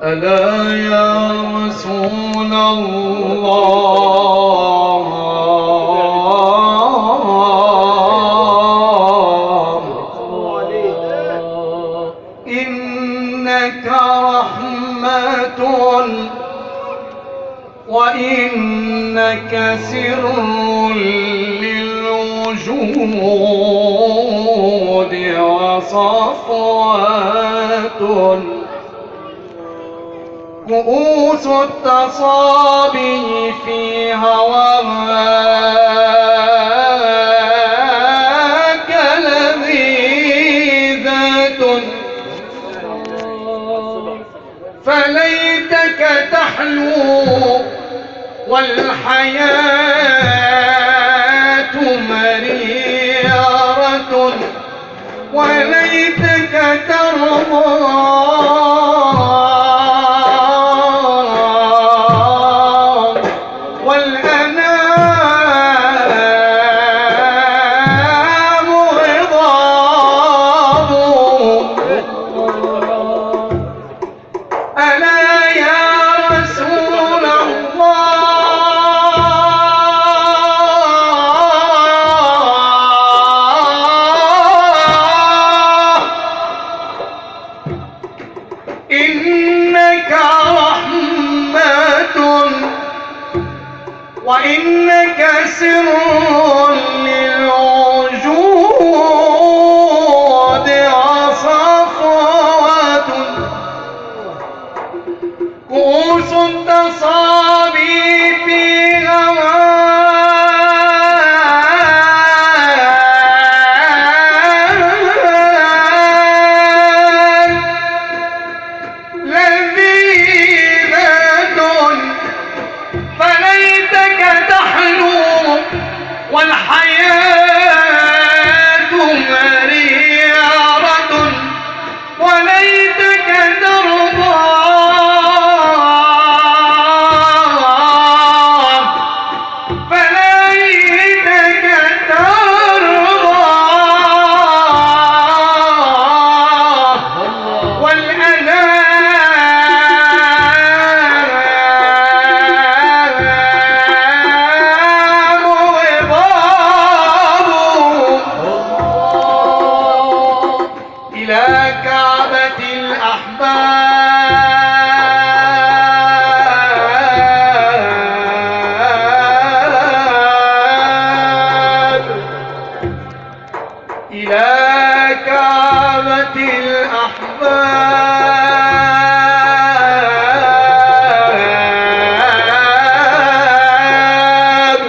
ألا يا رسول الله إنك رحمة وإنك سر للوجود وصفوة كؤوس التصابي في هواك لذيذة فليتك تحلو والحياة مريرة وليتك ترضى إنك رحمة وإنك سر للوجود وصفوة كؤوس تصابي في والحياة مريرة وليتك ترضى فليتك ترضى إلى كعبة الأحباب إلى كعبة الأحباب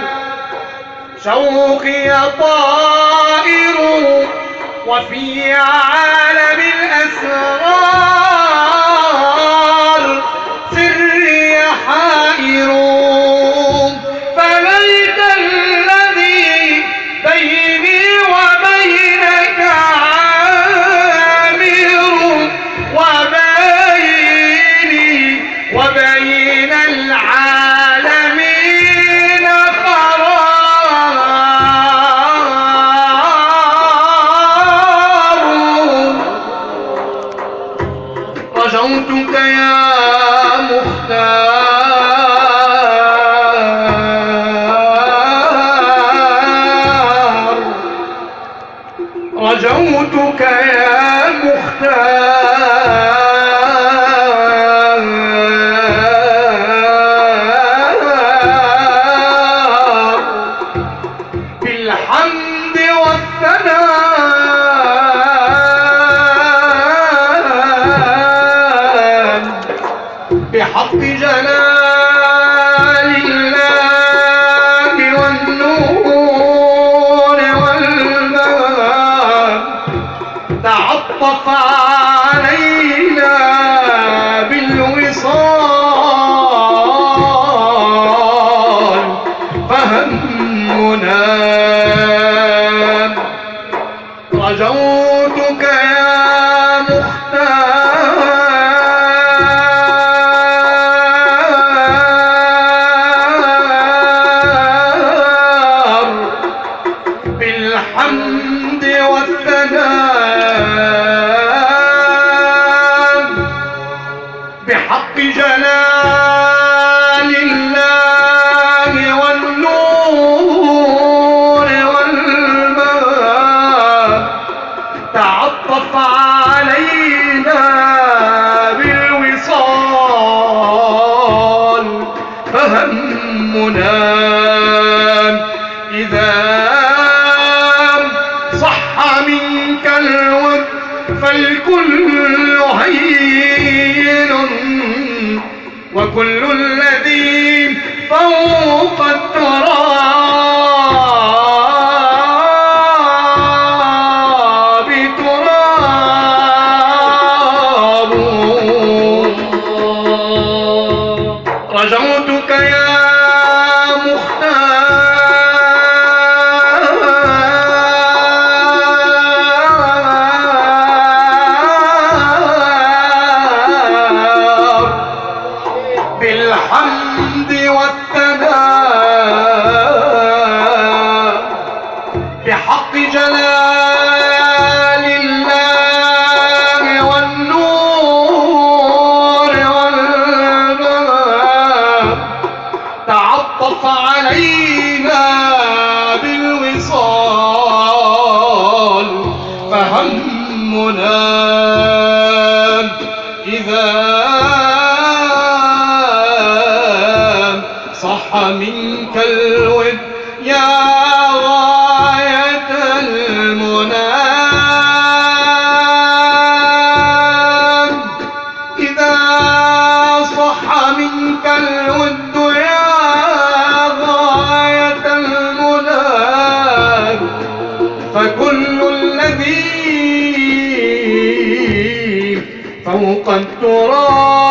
شوقي طائر وفي عالم الأسرار سري حائر فليت الذي بيني وبينك عامر وبيني وبين العالمين رجوتك يا مختار رجوتك يا مختار بالحمد والثناء بحق جلال الله والنور والبهاء تعطف علينا بالوصال فهمنا رجوتك يا مختار بحق جلال الله والنور والماء تعطف علينا بالوصال فهمنا إذا صح منك الود فالكل هين وكل الذي فوق التراب تراب رجوتك يا بالحمد والثناء بحق جلال الله والنور والماء تعطف علينا بالوصال فهمنا إذا صح منك الود يا غاية المنى إذا صح منك الود يا غاية المنى فكل الذي فوق التراب